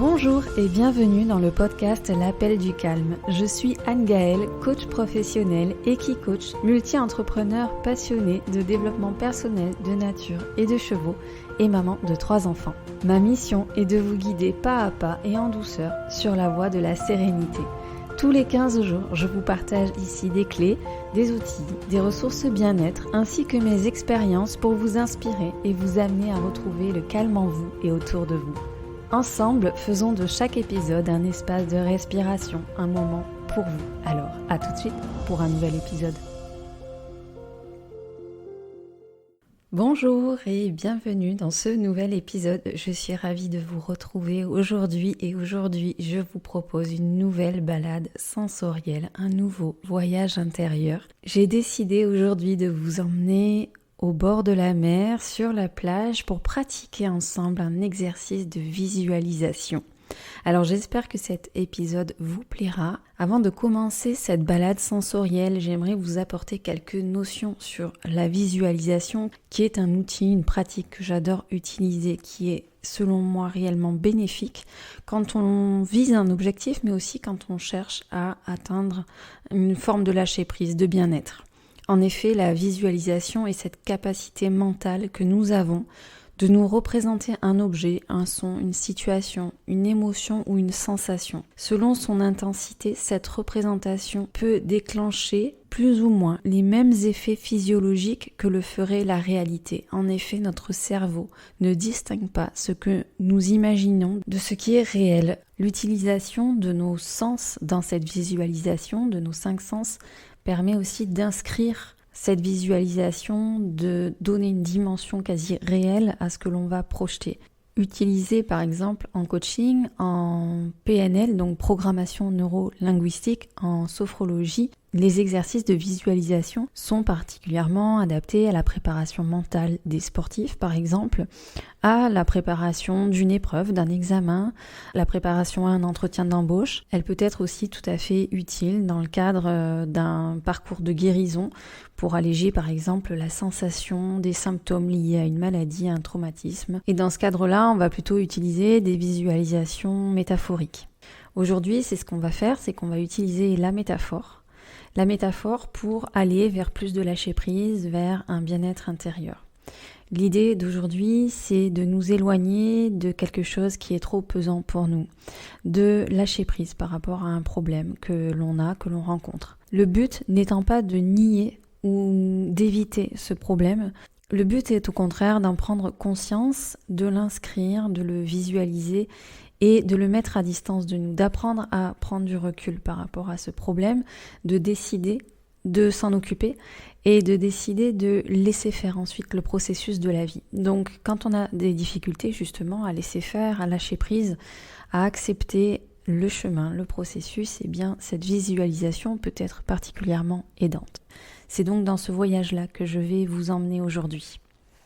Bonjour et bienvenue dans le podcast L'Appel du Calme. Je suis Anne-Gaëlle, coach professionnel, équi-coach, multi-entrepreneur passionnée de développement personnel, de nature et de chevaux et maman de 3 enfants. Ma mission est de vous guider pas à pas et en douceur sur la voie de la sérénité. Tous les 15 jours, je vous partage ici des clés, des outils, des ressources bien-être ainsi que mes expériences pour vous inspirer et vous amener à retrouver le calme en vous et autour de vous. Ensemble, faisons de chaque épisode un espace de respiration, un moment pour vous. Alors, à tout de suite pour un nouvel épisode. Bonjour et bienvenue dans ce nouvel épisode. Je suis ravie de vous retrouver aujourd'hui et aujourd'hui, je vous propose une nouvelle balade sensorielle, un nouveau voyage intérieur. J'ai décidé aujourd'hui de vous emmener au bord de la mer, sur la plage, pour pratiquer ensemble un exercice de visualisation. Alors j'espère que cet épisode vous plaira. Avant de commencer cette balade sensorielle, j'aimerais vous apporter quelques notions sur la visualisation, qui est un outil, une pratique que j'adore utiliser, qui est selon moi réellement bénéfique quand on vise un objectif, mais aussi quand on cherche à atteindre une forme de lâcher prise, de bien-être. En effet, la visualisation est cette capacité mentale que nous avons de nous représenter un objet, un son, une situation, une émotion ou une sensation. Selon son intensité, cette représentation peut déclencher plus ou moins les mêmes effets physiologiques que le ferait la réalité. En effet, notre cerveau ne distingue pas ce que nous imaginons de ce qui est réel. L'utilisation de nos sens dans cette visualisation, de nos 5 sens, permet aussi d'inscrire cette visualisation, de donner une dimension quasi réelle à ce que l'on va projeter. Utilisé par exemple en coaching, en PNL, donc programmation neuro-linguistique, en sophrologie, les exercices de visualisation sont particulièrement adaptés à la préparation mentale des sportifs, par exemple, à la préparation d'une épreuve, d'un examen, la préparation à un entretien d'embauche. Elle peut être aussi tout à fait utile dans le cadre d'un parcours de guérison pour alléger par exemple la sensation des symptômes liés à une maladie, à un traumatisme. Et dans ce cadre-là, on va plutôt utiliser des visualisations métaphoriques. Aujourd'hui, c'est ce qu'on va faire, c'est qu'on va utiliser la métaphore pour aller vers plus de lâcher prise, vers un bien-être intérieur. L'idée d'aujourd'hui, c'est de nous éloigner de quelque chose qui est trop pesant pour nous, de lâcher prise par rapport à un problème que l'on a, que l'on rencontre. Le but n'étant pas de nier ou d'éviter ce problème, le but est au contraire d'en prendre conscience, de l'inscrire, de le visualiser et de le mettre à distance de nous, d'apprendre à prendre du recul par rapport à ce problème, de décider de s'en occuper et de décider de laisser faire ensuite le processus de la vie. Donc quand on a des difficultés justement à laisser faire, à lâcher prise, à accepter le chemin, le processus, eh bien cette visualisation peut être particulièrement aidante. C'est donc dans ce voyage-là que je vais vous emmener aujourd'hui.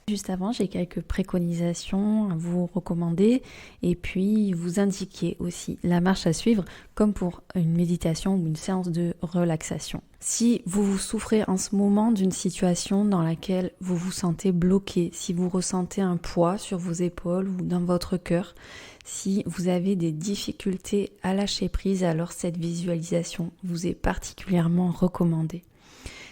Juste avant, j'ai quelques préconisations à vous recommander et puis vous indiquer aussi la marche à suivre comme pour une méditation ou une séance de relaxation. Si vous souffrez en ce moment d'une situation dans laquelle vous vous sentez bloqué, si vous ressentez un poids sur vos épaules ou dans votre cœur, si vous avez des difficultés à lâcher prise, alors cette visualisation vous est particulièrement recommandée.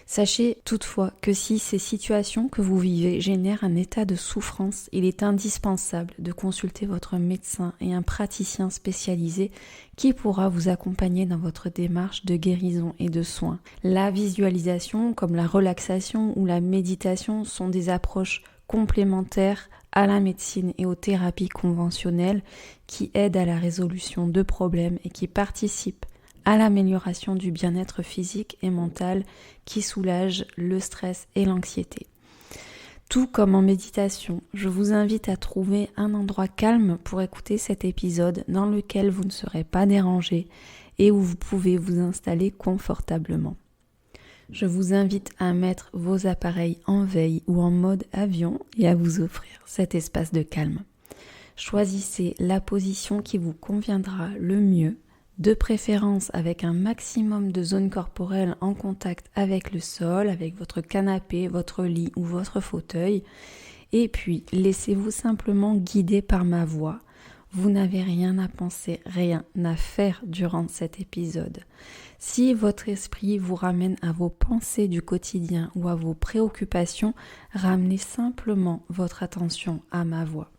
Sachez toutefois que si ces situations que vous vivez génèrent un état de souffrance, il est indispensable de consulter votre médecin et un praticien spécialisé qui pourra vous accompagner dans votre démarche de guérison et de soins. La visualisation, comme la relaxation ou la méditation, sont des approches complémentaires à la médecine et aux thérapies conventionnelles qui aident à la résolution de problèmes et qui participent à l'amélioration du bien-être physique et mental qui soulage le stress et l'anxiété. Tout comme en méditation, je vous invite à trouver un endroit calme pour écouter cet épisode dans lequel vous ne serez pas dérangé et où vous pouvez vous installer confortablement. Je vous invite à mettre vos appareils en veille ou en mode avion et à vous offrir cet espace de calme. Choisissez la position qui vous conviendra le mieux, de préférence avec un maximum de zones corporelles en contact avec le sol, avec votre canapé, votre lit ou votre fauteuil. Et puis, laissez-vous simplement guider par ma voix. Vous n'avez rien à penser, rien à faire durant cet épisode. Si votre esprit vous ramène à vos pensées du quotidien ou à vos préoccupations, ramenez simplement votre attention à ma voix.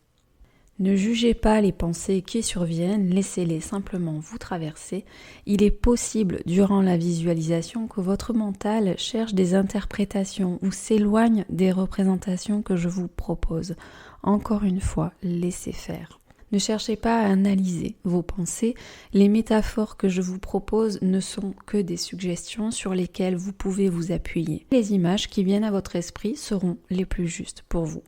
Ne jugez pas les pensées qui surviennent, laissez-les simplement vous traverser. Il est possible durant la visualisation que votre mental cherche des interprétations ou s'éloigne des représentations que je vous propose. Encore une fois, laissez faire. Ne cherchez pas à analyser vos pensées. Les métaphores que je vous propose ne sont que des suggestions sur lesquelles vous pouvez vous appuyer. Les images qui viennent à votre esprit seront les plus justes pour vous.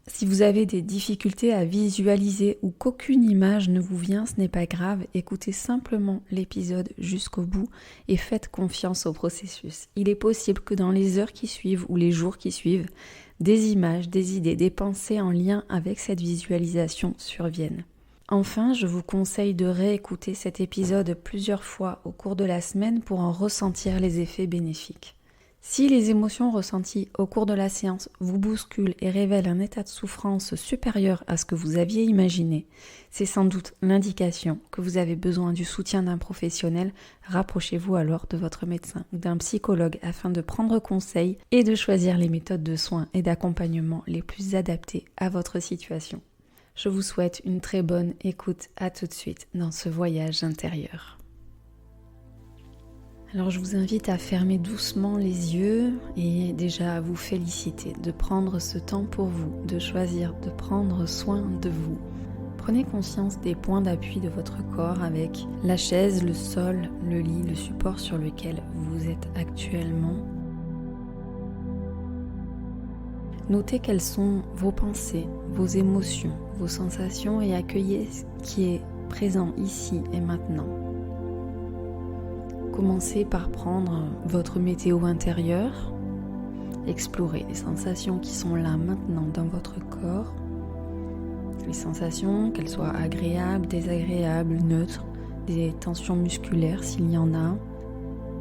Si vous avez des difficultés à visualiser ou qu'aucune image ne vous vient, ce n'est pas grave, écoutez simplement l'épisode jusqu'au bout et faites confiance au processus. Il est possible que dans les heures qui suivent ou les jours qui suivent, des images, des idées, des pensées en lien avec cette visualisation surviennent. Enfin, je vous conseille de réécouter cet épisode plusieurs fois au cours de la semaine pour en ressentir les effets bénéfiques. Si les émotions ressenties au cours de la séance vous bousculent et révèlent un état de souffrance supérieur à ce que vous aviez imaginé, c'est sans doute l'indication que vous avez besoin du soutien d'un professionnel. Rapprochez-vous alors de votre médecin ou d'un psychologue afin de prendre conseil et de choisir les méthodes de soins et d'accompagnement les plus adaptées à votre situation. Je vous souhaite une très bonne écoute. À tout de suite dans ce voyage intérieur. Alors je vous invite à fermer doucement les yeux et déjà à vous féliciter de prendre ce temps pour vous, de choisir de prendre soin de vous. Prenez conscience des points d'appui de votre corps avec la chaise, le sol, le lit, le support sur lequel vous êtes actuellement. Notez quelles sont vos pensées, vos émotions, vos sensations et accueillez ce qui est présent ici et maintenant. Commencez par prendre votre météo intérieure, explorez les sensations qui sont là maintenant dans votre corps, les sensations, qu'elles soient agréables, désagréables, neutres, des tensions musculaires s'il y en a,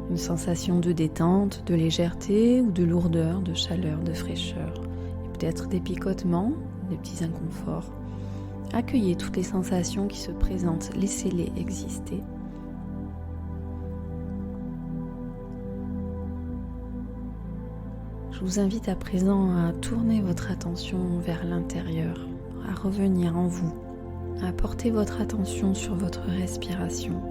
une sensation de détente, de légèreté ou de lourdeur, de chaleur, de fraîcheur, et peut-être des picotements, des petits inconforts. Accueillez toutes les sensations qui se présentent, laissez-les exister. Je vous invite à présent à tourner votre attention vers l'intérieur, à revenir en vous, à porter votre attention sur votre respiration,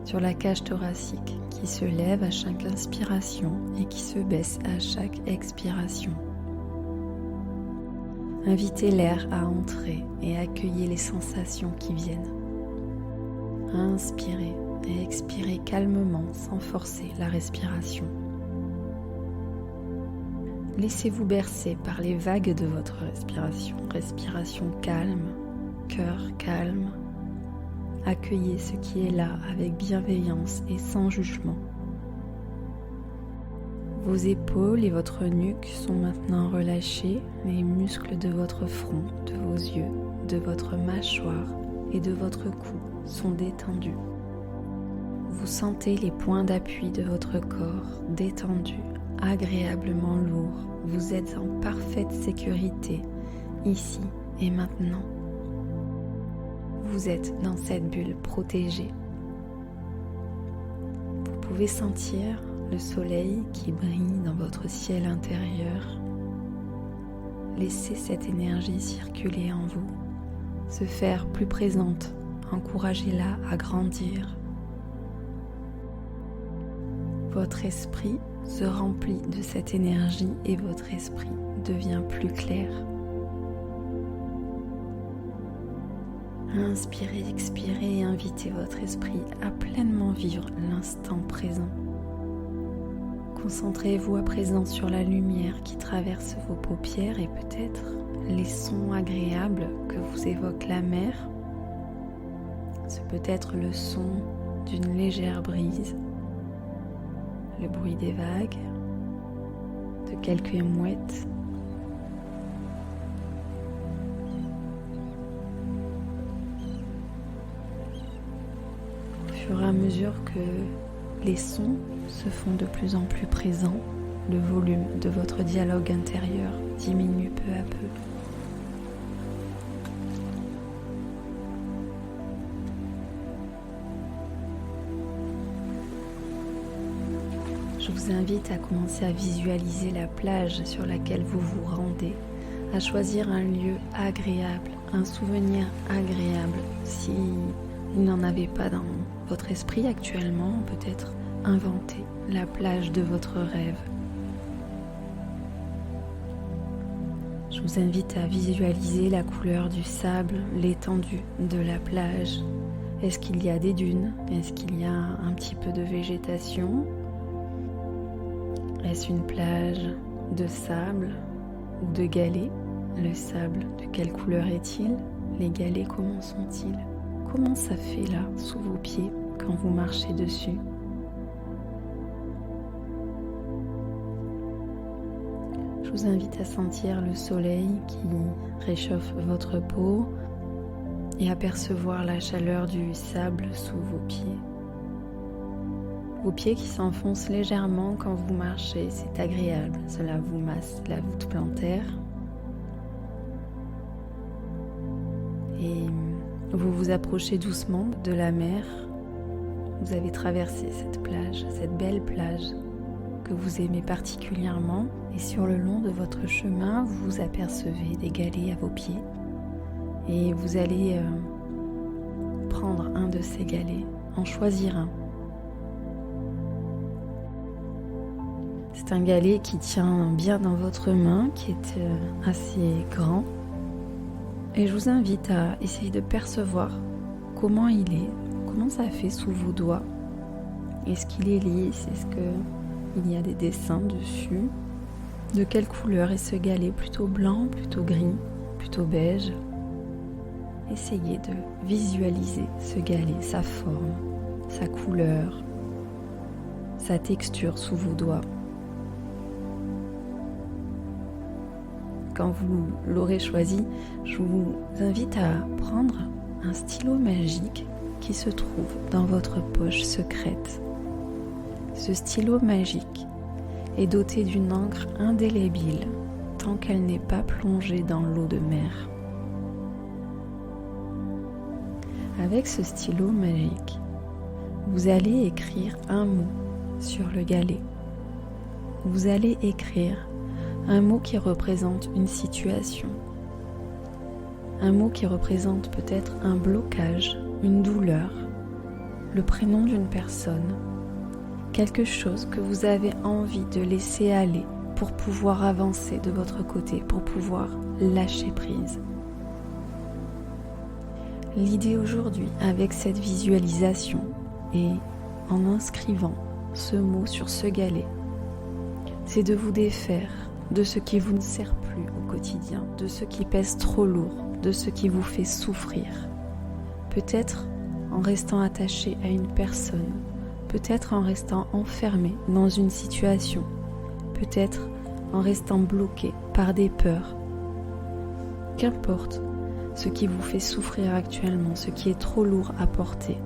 sur la cage thoracique qui se lève à chaque inspiration et qui se baisse à chaque expiration. Invitez l'air à entrer et accueillez les sensations qui viennent. Inspirez et expirez calmement sans forcer la respiration. Laissez-vous bercer par les vagues de votre respiration. Respiration calme, cœur calme. Accueillez ce qui est là avec bienveillance et sans jugement. Vos épaules et votre nuque sont maintenant relâchés. Les muscles de votre front, de vos yeux, de votre mâchoire et de votre cou sont détendus. Vous sentez les points d'appui de votre corps détendus, agréablement lourd. Vous êtes en parfaite sécurité, ici et maintenant. Vous êtes dans cette bulle protégée. Vous pouvez sentir le soleil qui brille dans votre ciel intérieur. Laissez cette énergie circuler en vous, se faire plus présente, encouragez-la à grandir. Votre esprit se remplit de cette énergie et votre esprit devient plus clair. Inspirez, expirez et invitez votre esprit à pleinement vivre l'instant présent. Concentrez-vous à présent sur la lumière qui traverse vos paupières et peut-être les sons agréables que vous évoque la mer. Ce peut être le son d'une légère brise, le bruit des vagues, de quelques mouettes. Au fur et à mesure que les sons se font de plus en plus présents, le volume de votre dialogue intérieur diminue peu à peu. vous invite à commencer à visualiser la plage sur laquelle vous vous rendez, à choisir un lieu agréable, un souvenir agréable. Si vous n'en avez pas dans votre esprit actuellement, peut-être inventer la plage de votre rêve. Je vous invite à visualiser la couleur du sable, l'étendue de la plage. Est-ce qu'il y a des dunes? Est-ce qu'il y a un petit peu de végétation? Est-ce une plage de sable ou de galets? Le sable, de quelle couleur est-il? Les galets, comment sont-ils? Comment ça fait là, sous vos pieds, quand vous marchez dessus? Je vous invite à sentir le soleil qui réchauffe votre peau et à percevoir la chaleur du sable sous vos pieds. Vos pieds qui s'enfoncent légèrement quand vous marchez, c'est agréable. Cela vous masse la voûte plantaire. Et vous vous approchez doucement de la mer. Vous avez traversé cette plage, cette belle plage que vous aimez particulièrement. Et sur le long de votre chemin, vous apercevez des galets à vos pieds. Et vous allez prendre un de ces galets, en choisir un. C'est un galet qui tient bien dans votre main, qui est assez grand. Et je vous invite à essayer de percevoir comment il est, comment ça fait sous vos doigts. Est-ce qu'il est lisse? Est-ce qu'il y a des dessins dessus? De quelle couleur est ce galet? Plutôt blanc, plutôt gris, plutôt beige? Essayez de visualiser ce galet, sa forme, sa couleur, sa texture sous vos doigts. Quand vous l'aurez choisi, je vous invite à prendre un stylo magique qui se trouve dans votre poche secrète. Ce stylo magique est doté d'une encre indélébile tant qu'elle n'est pas plongée dans l'eau de mer. Avec ce stylo magique, vous allez écrire un mot sur le galet. Vous allez écrire un mot qui représente une situation, un mot qui représente peut-être un blocage, une douleur, le prénom d'une personne, quelque chose que vous avez envie de laisser aller pour pouvoir avancer de votre côté, pour pouvoir lâcher prise. L'idée aujourd'hui avec cette visualisation et en inscrivant ce mot sur ce galet, c'est de vous défaire de ce qui vous ne sert plus au quotidien, de ce qui pèse trop lourd, de ce qui vous fait souffrir. Peut-être en restant attaché à une personne, peut-être en restant enfermé dans une situation, peut-être en restant bloqué par des peurs. Qu'importe ce qui vous fait souffrir actuellement, ce qui est trop lourd à porter.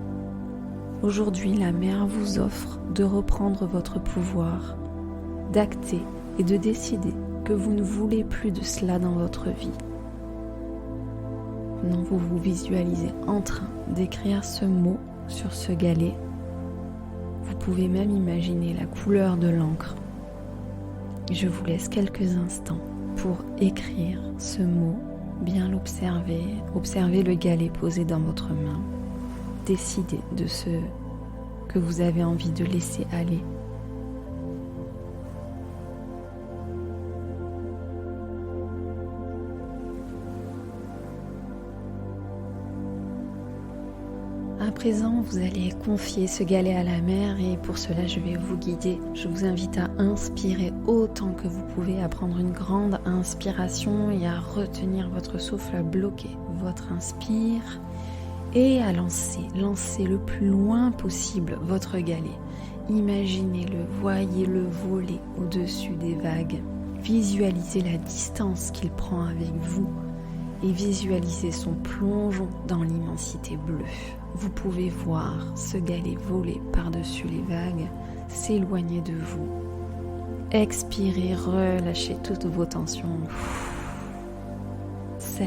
Aujourd'hui, la mer vous offre de reprendre votre pouvoir, d'acter et de décider que vous ne voulez plus de cela dans votre vie. Non, vous vous visualisez en train d'écrire ce mot sur ce galet. Vous pouvez même imaginer la couleur de l'encre. Je vous laisse quelques instants pour écrire ce mot, bien l'observer, observer le galet posé dans votre main. Décidez de ce que vous avez envie de laisser aller. À présent, vous allez confier ce galet à la mer et pour cela, je vais vous guider. Je vous invite à inspirer autant que vous pouvez, à prendre une grande inspiration et à retenir votre souffle, à bloquer votre inspire et à lancer le plus loin possible votre galet. Imaginez-le, voyez-le voler au-dessus des vagues. Visualisez la distance qu'il prend avec vous et visualisez son plongeon dans l'immensité bleue. Vous pouvez voir ce galet voler par-dessus les vagues, s'éloigner de vous. Expirez, relâchez toutes vos tensions. Ça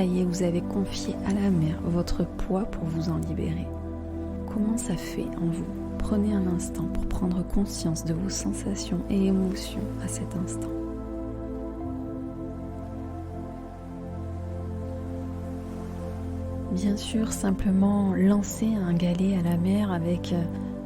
y est, vous avez confié à la mer votre poids pour vous en libérer. Comment ça fait en vous? Prenez un instant pour prendre conscience de vos sensations et émotions à cet instant. Bien sûr, simplement lancer un galet à la mer avec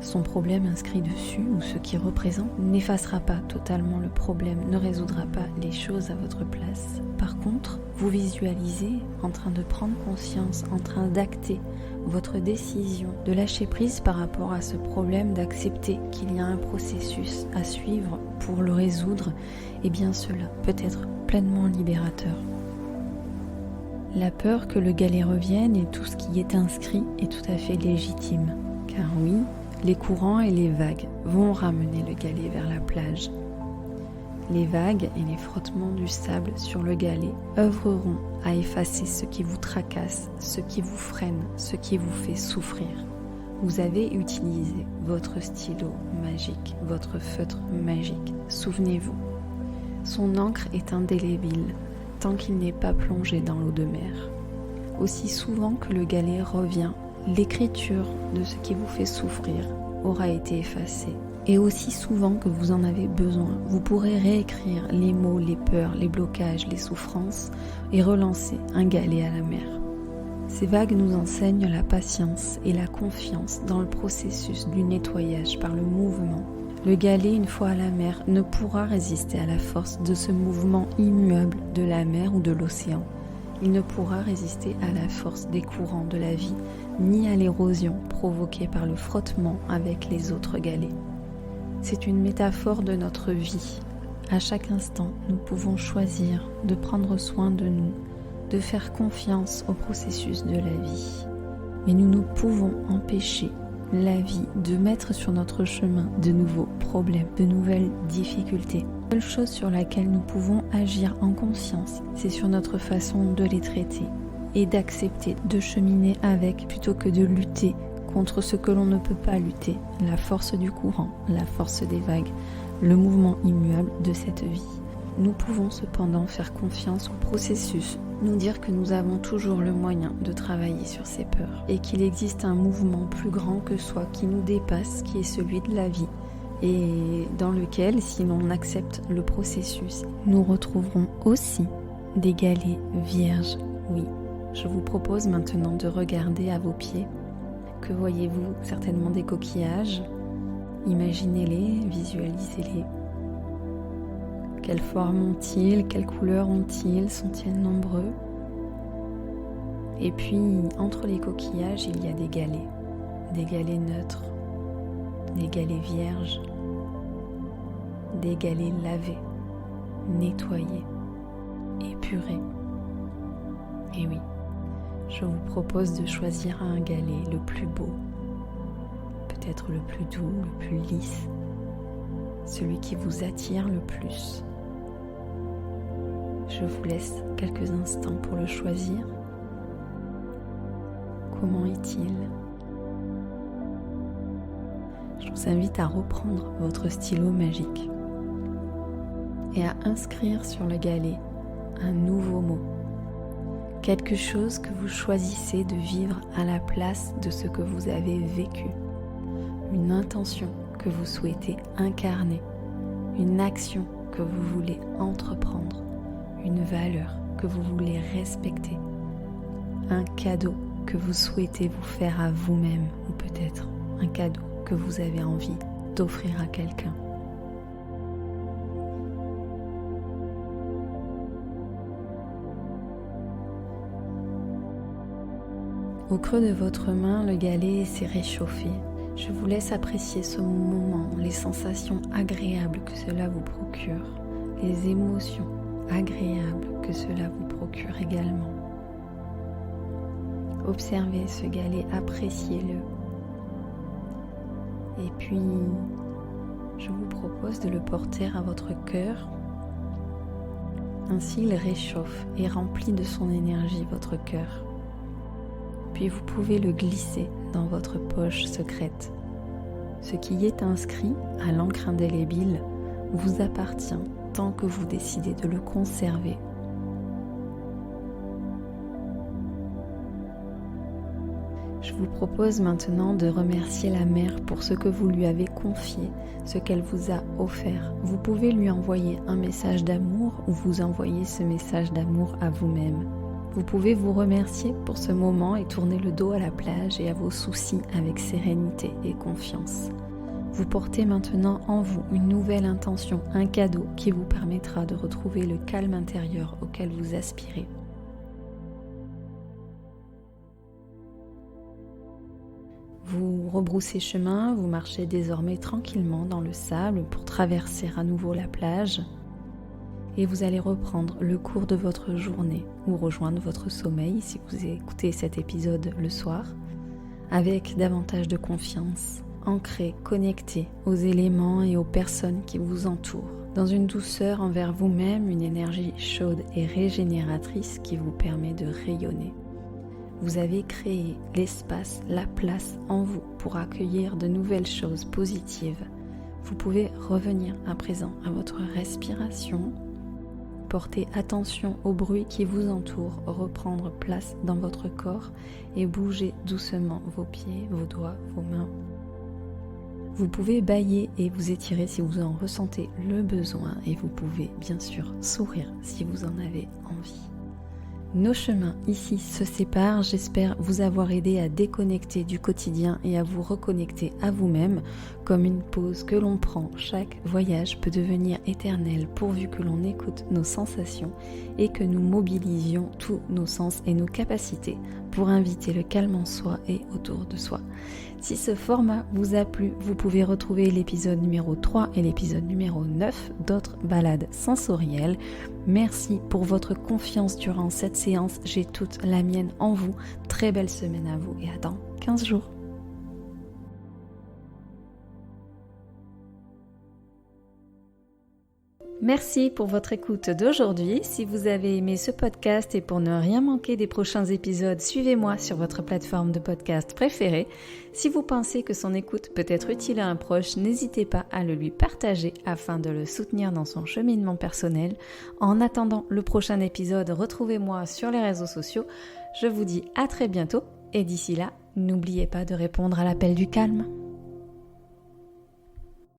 son problème inscrit dessus ou ce qu'il représente n'effacera pas totalement le problème, ne résoudra pas les choses à votre place. Par contre, vous visualisez en train de prendre conscience, en train d'acter votre décision de lâcher prise par rapport à ce problème, d'accepter qu'il y a un processus à suivre pour le résoudre, et bien cela peut être pleinement libérateur. La peur que le galet revienne et tout ce qui est inscrit est tout à fait légitime, car oui, les courants et les vagues vont ramener le galet vers la plage. Les vagues et les frottements du sable sur le galet œuvreront à effacer ce qui vous tracasse, ce qui vous freine, ce qui vous fait souffrir. Vous avez utilisé votre stylo magique, votre feutre magique. Souvenez-vous, son encre est indélébile tant qu'il n'est pas plongé dans l'eau de mer. Aussi souvent que le galet revient, l'écriture de ce qui vous fait souffrir aura été effacée. Et aussi souvent que vous en avez besoin, vous pourrez réécrire les mots, les peurs, les blocages, les souffrances et relancer un galet à la mer. Ces vagues nous enseignent la patience et la confiance dans le processus du nettoyage par le mouvement. Le galet, une fois à la mer, ne pourra résister à la force de ce mouvement immuable de la mer ou de l'océan. Il ne pourra résister à la force des courants de la vie, ni à l'érosion provoquée par le frottement avec les autres galets. C'est une métaphore de notre vie. À chaque instant, nous pouvons choisir de prendre soin de nous, de faire confiance au processus de la vie. Mais nous ne pouvons empêcher la vie de mettre sur notre chemin de nouveaux problèmes, de nouvelles difficultés. La seule chose sur laquelle nous pouvons agir en conscience, c'est sur notre façon de les traiter et d'accepter de cheminer avec plutôt que de lutter contre ce que l'on ne peut pas lutter, la force du courant, la force des vagues, le mouvement immuable de cette vie. Nous pouvons cependant faire confiance au processus, nous dire que nous avons toujours le moyen de travailler sur ces peurs et qu'il existe un mouvement plus grand que soi qui nous dépasse, qui est celui de la vie et dans lequel, si l'on accepte le processus, nous retrouverons aussi des galets vierges. Oui, je vous propose maintenant de regarder à vos pieds. Que voyez-vous? Certainement des coquillages. Imaginez-les, visualisez-les. Quelle forme ont-ils? Quelles couleurs ont-ils? Sont-ils nombreux? Et puis, entre les coquillages, il y a des galets neutres, des galets vierges, des galets lavés, nettoyés, épurés. Et oui, je vous propose de choisir un galet le plus beau, peut-être le plus doux, le plus lisse, celui qui vous attire le plus. Je vous laisse quelques instants pour le choisir. Comment est-il? Je vous invite à reprendre votre stylo magique et à inscrire sur le galet un nouveau mot. Quelque chose que vous choisissez de vivre à la place de ce que vous avez vécu. Une intention que vous souhaitez incarner. Une action que vous voulez entreprendre. Une valeur que vous voulez respecter. Un cadeau que vous souhaitez vous faire à vous-même, ou peut-être un cadeau que vous avez envie d'offrir à quelqu'un. Au creux de votre main, le galet s'est réchauffé. Je vous laisse apprécier ce moment, les sensations agréables que cela vous procure, les émotions agréables que cela vous procure également. Observez ce galet, appréciez-le. Et puis, je vous propose de le porter à votre cœur. Ainsi, il réchauffe et remplit de son énergie votre cœur. Puis vous pouvez le glisser dans votre poche secrète. Ce qui est inscrit à l'encre indélébile vous appartient tant que vous décidez de le conserver. Je vous propose maintenant de remercier la mer pour ce que vous lui avez confié, ce qu'elle vous a offert. Vous pouvez lui envoyer un message d'amour ou vous envoyer ce message d'amour à vous-même. Vous pouvez vous remercier pour ce moment et tourner le dos à la plage et à vos soucis avec sérénité et confiance. Vous portez maintenant en vous une nouvelle intention, un cadeau qui vous permettra de retrouver le calme intérieur auquel vous aspirez. Vous rebroussez chemin, vous marchez désormais tranquillement dans le sable pour traverser à nouveau la plage et vous allez reprendre le cours de votre journée ou rejoindre votre sommeil si vous écoutez cet épisode le soir avec davantage de confiance, ancré, connecté aux éléments et aux personnes qui vous entourent, dans une douceur envers vous-même, une énergie chaude et régénératrice qui vous permet de rayonner. Vous avez créé l'espace, la place en vous pour accueillir de nouvelles choses positives. Vous pouvez revenir à présent à votre respiration, porter attention aux bruits qui vous entourent, reprendre place dans votre corps et bouger doucement vos pieds, vos doigts, vos mains. Vous pouvez bâiller et vous étirer si vous en ressentez le besoin et vous pouvez bien sûr sourire si vous en avez envie. Nos chemins ici se séparent, j'espère vous avoir aidé à déconnecter du quotidien et à vous reconnecter à vous-même comme une pause que l'on prend. Chaque voyage peut devenir éternel pourvu que l'on écoute nos sensations et que nous mobilisions tous nos sens et nos capacités pour inviter le calme en soi et autour de soi. Si ce format vous a plu, vous pouvez retrouver l'épisode numéro 3 et l'épisode numéro 9 d'autres balades sensorielles. Merci pour votre confiance durant cette séance, j'ai toute la mienne en vous. Très belle semaine à vous et à dans 15 jours. Merci pour votre écoute d'aujourd'hui. Si vous avez aimé ce podcast et pour ne rien manquer des prochains épisodes, suivez-moi sur votre plateforme de podcast préférée. Si vous pensez que son écoute peut être utile à un proche, n'hésitez pas à le lui partager afin de le soutenir dans son cheminement personnel. En attendant le prochain épisode, retrouvez-moi sur les réseaux sociaux. Je vous dis à très bientôt et d'ici là, n'oubliez pas de répondre à l'appel du calme.